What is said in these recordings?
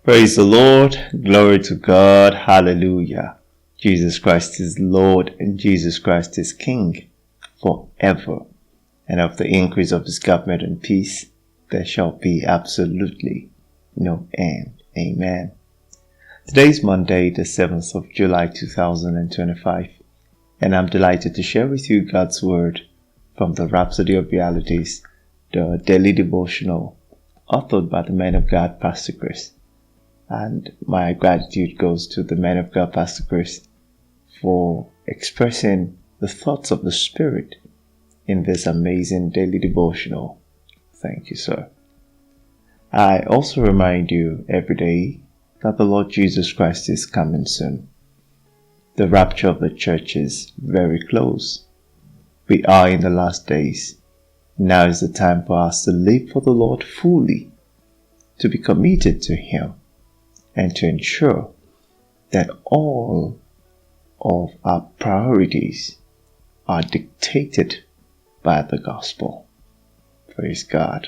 Praise the Lord. Glory to God. Hallelujah. Jesus Christ is Lord and Jesus Christ is King forever. And of the increase of his government and peace, there shall be absolutely no end. Amen. Today is Monday, the 7th of July 2025, and I'm delighted to share with you God's Word from the Rhapsody of Realities, the daily devotional, authored by the man of God, Pastor Chris. And my gratitude goes to the man of God, Pastor Chris, for expressing the thoughts of the Spirit in this amazing daily devotional. Thank you, sir. I also remind you every day that the Lord Jesus Christ is coming soon. The rapture of the church is very close. We are in the last days. Now is the time for us to live for the Lord fully, to be committed to Him, and to ensure that all of our priorities are dictated by the gospel. Praise God.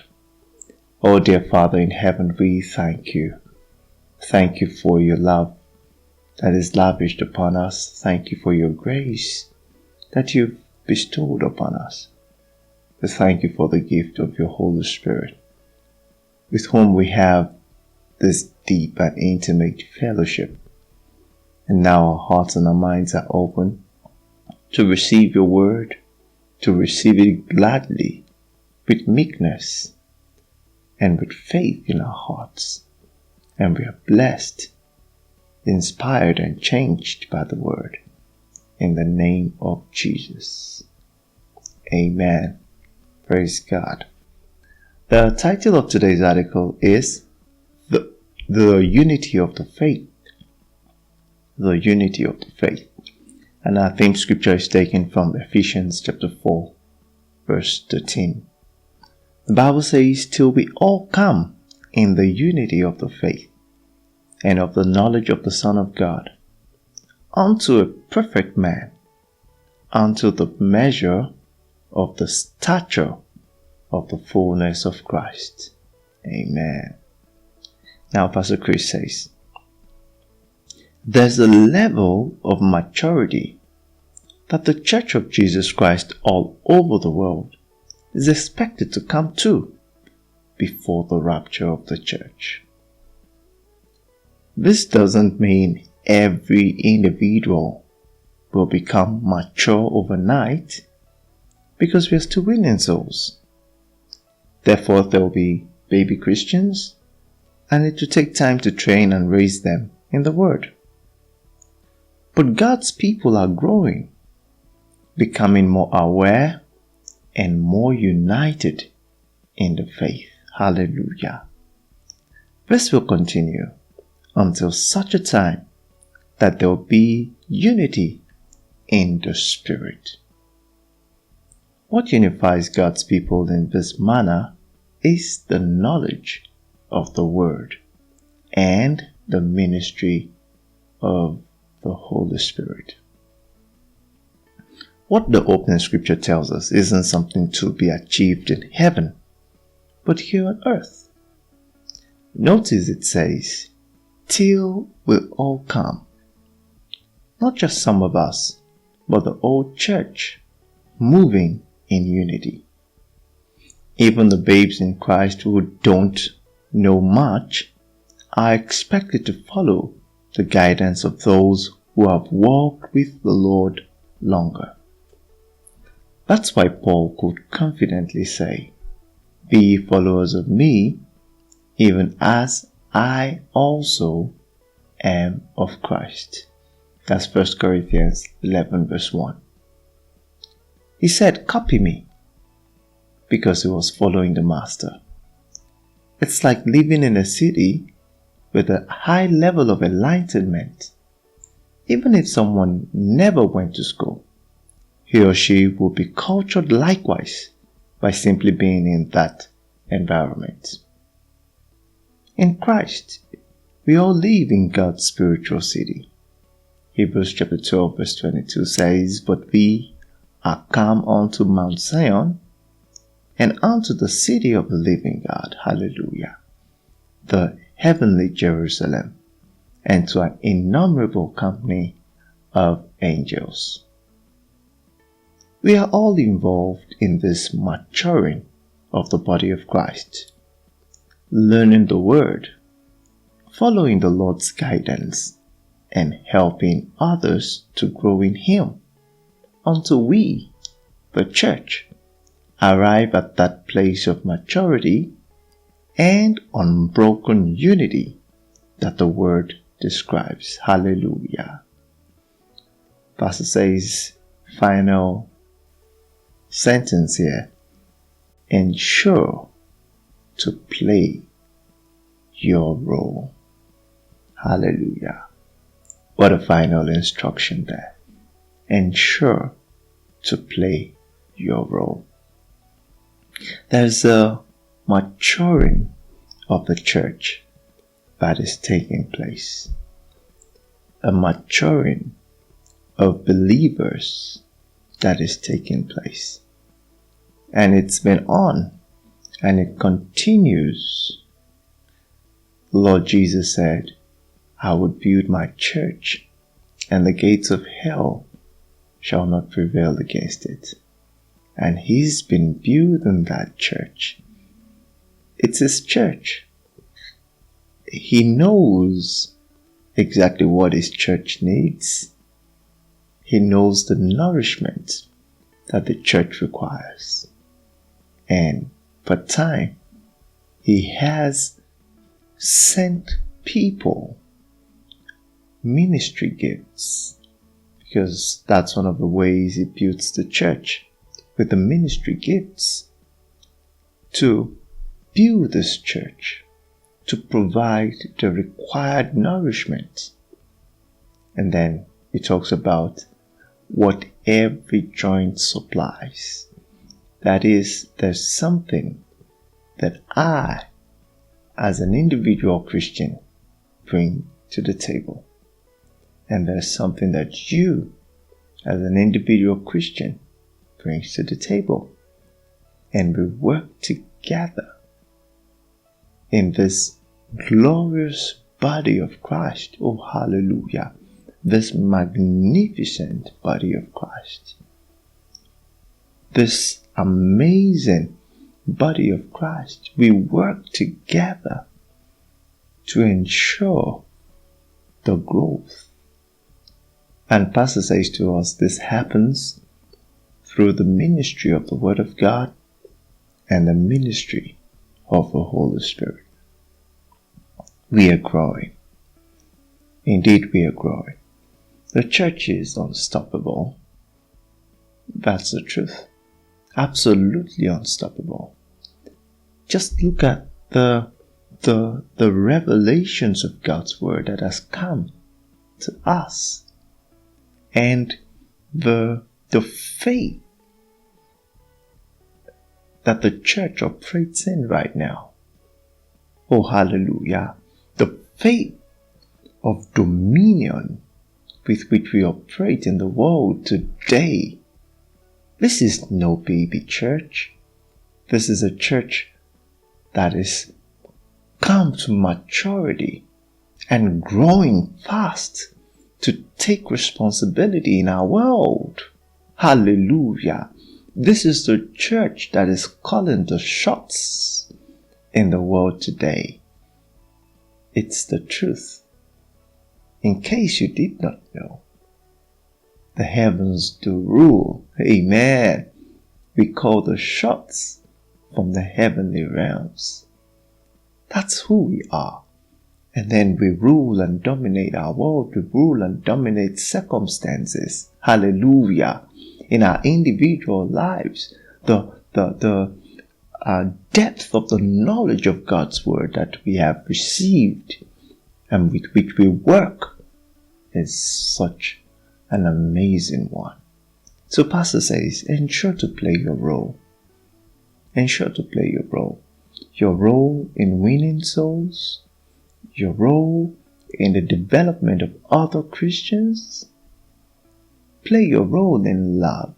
Oh dear Father in heaven, we thank you. Thank you for your love that is lavished upon us. Thank you for your grace that you've bestowed upon us. We thank you for the gift of your Holy Spirit, with whom we have this deep and intimate fellowship. And now our hearts and our minds are open to receive your word, to receive it gladly, with meekness, and with faith in our hearts. And we are blessed, inspired, and changed by the word. In the name of Jesus. Amen. Praise God. The title of today's article is The Unity of the Faith. The Unity of the Faith. And our theme scripture is taken from Ephesians chapter 4, verse 13. The Bible says, "Till we all come in the unity of the faith and of the knowledge of the Son of God, unto a perfect man, unto the measure of the stature of the fullness of Christ." Amen. Now, Pastor Chris says, there's a level of maturity that the Church of Jesus Christ all over the world is expected to come to before the rapture of the church. This doesn't mean every individual will become mature overnight, because we are still winning souls. Therefore, there will be baby Christians, and it will take time to train and raise them in the Word. But God's people are growing, becoming more aware and more united in the faith. Hallelujah. This will continue until such a time that there will be unity in the Spirit. What unifies God's people in this manner is the knowledge of the Word and the ministry of the Holy Spirit. What the opening scripture tells us isn't something to be achieved in heaven, but here on earth. Notice it says, "Till we all come." Not just some of us, but the whole church moving in unity. Even the babes in Christ who don't know much are expected to follow the guidance of those who have walked with the Lord longer. That's why Paul could confidently say, "Be ye followers of me, even as I also am of Christ." That's 1 Corinthians 11 verse 1. He said, "Copy me," because he was following the Master. It's like living in a city with a high level of enlightenment. Even if someone never went to school, he or she will be cultured likewise by simply being in that environment. In Christ, we all live in God's spiritual city. Hebrews chapter 12 verse 22 says, "But we are come unto Mount Zion, and unto the city of the living God." Hallelujah. The heavenly Jerusalem and to an innumerable company of angels. We are all involved in this maturing of the body of Christ, learning the Word, following the Lord's guidance, and helping others to grow in Him until we, the church, arrive at that place of maturity and unbroken unity that the Word describes. Hallelujah. Pastor says, final sentence here, ensure to play your role. Hallelujah. What a final instruction there. Ensure to play your role. There's a maturing of the church that is taking place. A maturing of believers that is taking place. And it's been on and it continues. Lord Jesus said, I would build my church, and the gates of hell shall not prevail against it. And He's been building that church. It's His church. He knows exactly what His church needs. He knows the nourishment that the church requires. And for time, He has sent people ministry gifts, because that's one of the ways He builds the church, with the ministry gifts, to build this church, to provide the required nourishment. And then He talks about what every joint supplies. That is, there's something that I, as an individual Christian, bring to the table. And there's something that you, as an individual Christian, brings to the table. And we work together in this glorious body of Christ. Oh, hallelujah. This magnificent body of Christ. This amazing body of Christ. We work together to ensure the growth. And Pastor says to us, this happens through the ministry of the Word of God and the ministry of the Holy Spirit. We are growing. Indeed, we are growing. The church is unstoppable. That's the truth. Absolutely unstoppable. Just look at the revelations of God's Word that has come to us, and the faith that the church operates in right now. Oh, hallelujah. The faith of dominion with which we operate in the world today. This is no baby church. This is a church that is come to maturity and growing fast to take responsibility in our world. Hallelujah. This is the church that is calling the shots in the world today. It's the truth. In case you did not know, the heavens do rule. Amen. We call the shots from the heavenly realms. That's who we are. And then we rule and dominate our world. We rule and dominate circumstances. Hallelujah. In our individual lives, the depth of the knowledge of God's Word that we have received and with which we work is such an amazing one. So Pastor says, ensure to play your role. Ensure to play your role. Your role in winning souls. Your role in the development of other Christians. Play your role in love.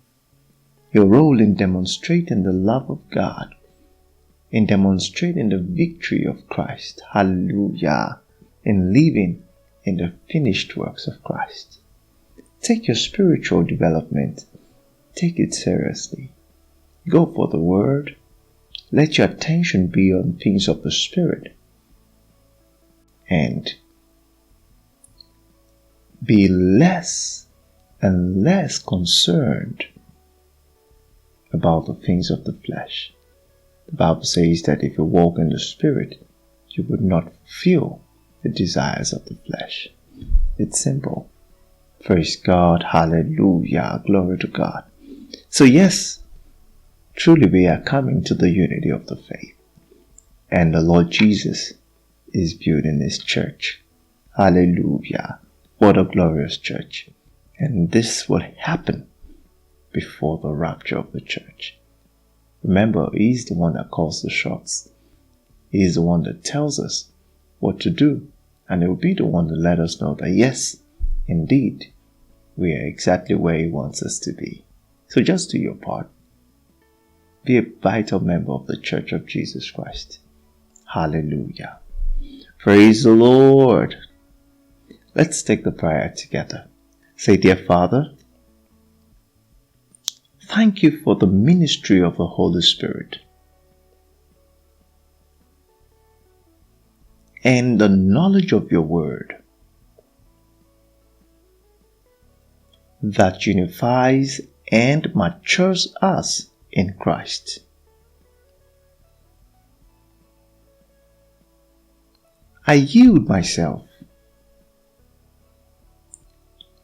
Your role in demonstrating the love of God in demonstrating the victory of Christ. Hallelujah. In living in the finished works of Christ. Take your spiritual development. Take it seriously. Go for the word. Let your attention be on things of the Spirit. And be less and less concerned about the things of the flesh. The Bible says that if you walk in the Spirit, you would not feel the desires of the flesh. It's simple. Praise God. Hallelujah. Glory to God. So yes, truly we are coming to the unity of the faith. And the Lord Jesus is building His church. Hallelujah. What a glorious church. And this will happen before the rapture of the church. Remember, He's the one that calls the shots. He's the one that tells us what to do. And He will be the one to let us know that yes, indeed, we are exactly where He wants us to be. So just do your part. Be a vital member of the Church of Jesus Christ. Hallelujah. Praise the Lord. Let's take the prayer together. Say, Dear Father, thank you for the ministry of the Holy Spirit and the knowledge of your word that unifies and matures us in Christ. I yield myself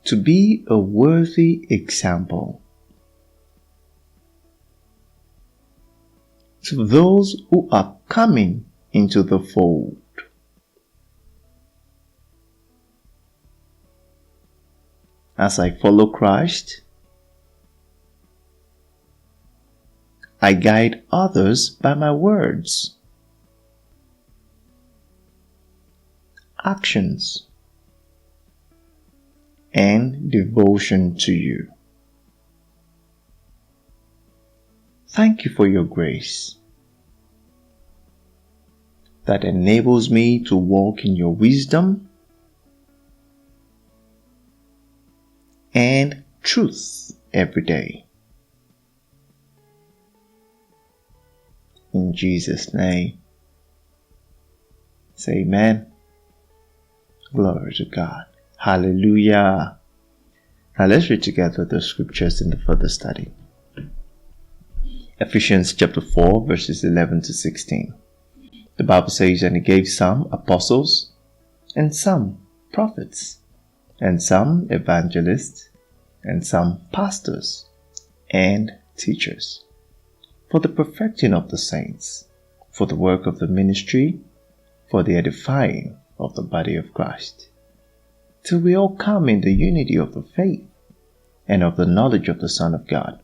to be a worthy example to those who are coming into the fold. As I follow Christ, I guide others by my words, actions, and devotion to you. Thank you for your grace that enables me to walk in your wisdom and truth every day. In Jesus' name, say amen. Glory to God. Hallelujah. Now let's read together the scriptures in the further study. Ephesians chapter 4 verses 11 to 16. The Bible says, and He gave some apostles, and some prophets, and some evangelists, and some pastors and teachers, for the perfecting of the saints, for the work of the ministry, for the edifying of the body of Christ, till we all come in the unity of the faith and of the knowledge of the Son of God,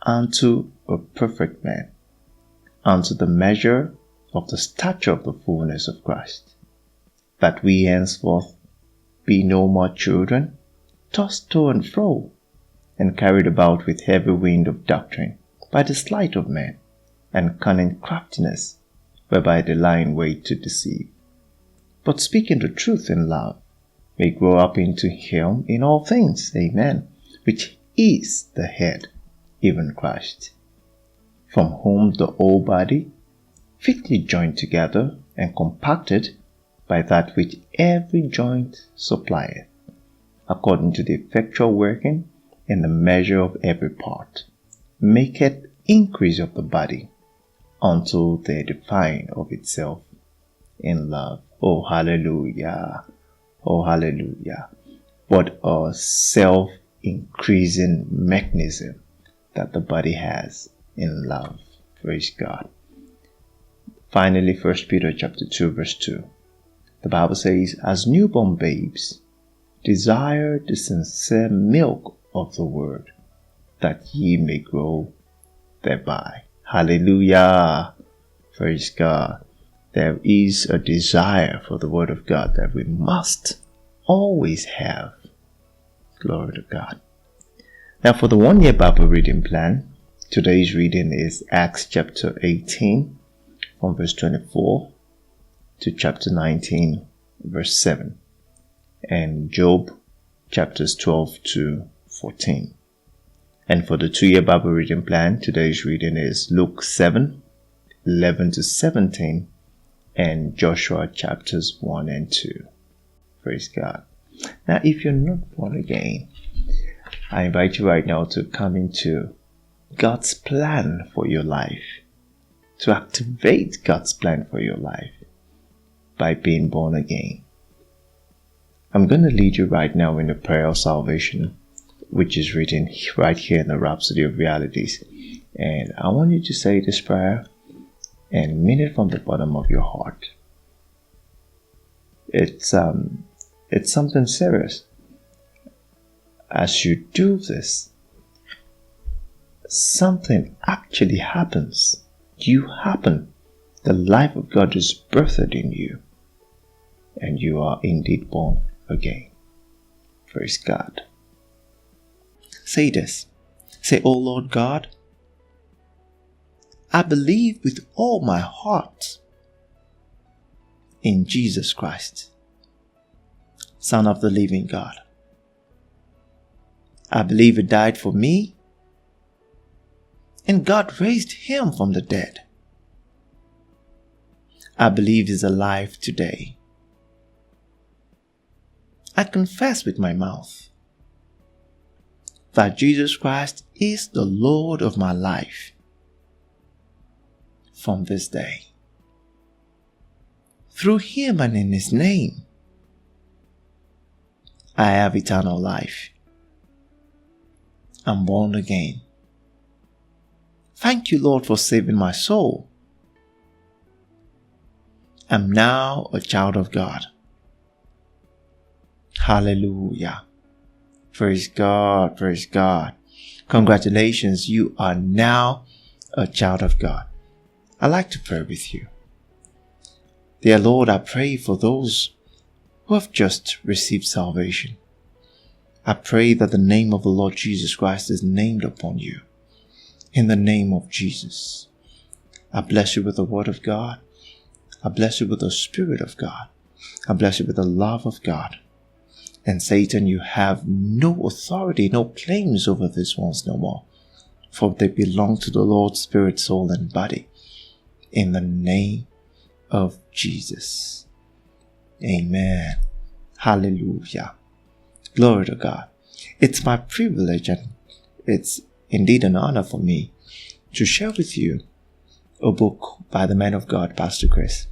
unto a perfect man, unto the measure of the stature of the fullness of Christ, that we henceforth be no more children, tossed to and fro, and carried about with every wind of doctrine, by the sleight of men, and cunning craftiness, whereby they lie in wait to deceive. But speaking the truth in love, may grow up into Him in all things, amen, which is the head, even Christ, from whom the whole body, fitly joined together and compacted by that which every joint supplieth, according to the effectual working in the measure of every part, maketh increase of the body unto the edifying of itself in love. Oh, hallelujah. Oh, hallelujah. What a self-increasing mechanism that the body has in love. Praise God. Finally, 1 Peter chapter 2 verse 2. The Bible says, as newborn babes, desire the sincere milk of the word, that ye may grow thereby. Hallelujah. Praise God. There is a desire for the word of God that we must always have. Glory to God. Now for the 1 year Bible reading plan, today's reading is Acts chapter 18 from verse 24 to chapter 19, verse 7, and Job chapters 12 to 14. And for the 2-year Bible reading plan, today's reading is Luke 7, 11 to 17, and Joshua chapters 1 and 2. Praise God. Now, if you're not born again, I invite you right now to come into God's plan for your life, to activate God's plan for your life by being born again. I'm going to lead you right now in the prayer of salvation, which is written right here in the Rhapsody of Realities. And I want you to say this prayer and mean it from the bottom of your heart. It's something serious. As you do this, something actually happens. You happen. The life of God is birthed in you, and you are indeed born again. Praise God. Say this. Say, "Oh Lord God, I believe with all my heart in Jesus Christ, Son of the living God. I believe He died for me, and God raised Him from the dead. I believe He's alive today. I confess with my mouth that Jesus Christ is the Lord of my life from this day. Through Him and in His name, I have eternal life. I'm born again. Thank you, Lord, for saving my soul. I'm now a child of God." Hallelujah. Praise God. Praise God. Congratulations. You are now a child of God. I'd like to pray with you. Dear Lord, I pray for those who have just received salvation. I pray that the name of the Lord Jesus Christ is named upon you. In the name of Jesus. I bless you with the Word of God. I bless you with the Spirit of God. I bless you with the love of God. And Satan, you have no authority, no claims over these ones no more. For they belong to the Lord, spirit, soul, and body. In the name of Jesus. Amen. Hallelujah. Glory to God. It's my privilege and it's indeed an honor for me to share with you a book by the man of God, Pastor Chris.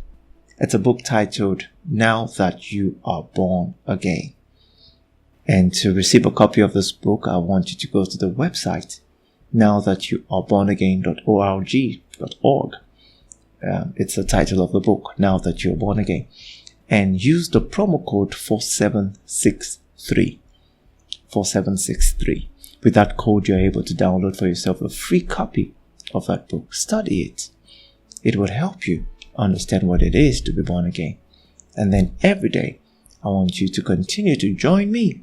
It's a book titled, Now That You Are Born Again. And to receive a copy of this book, I want you to go to the website, nowthatyouarebornagain.org. It's the title of the book, Now That You're Born Again. And use the promo code 4763. 4763. With that code, you're able to download for yourself a free copy of that book. Study it. It will help you understand what it is to be born again. And then every day, I want you to continue to join me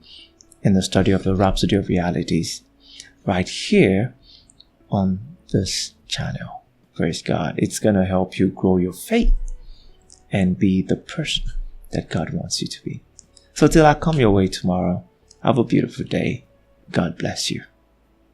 in the study of the Rhapsody of Realities right here on this channel. Praise God. It's going to help you grow your faith and be the person that God wants you to be. So till I come your way tomorrow, have a beautiful day. God bless you.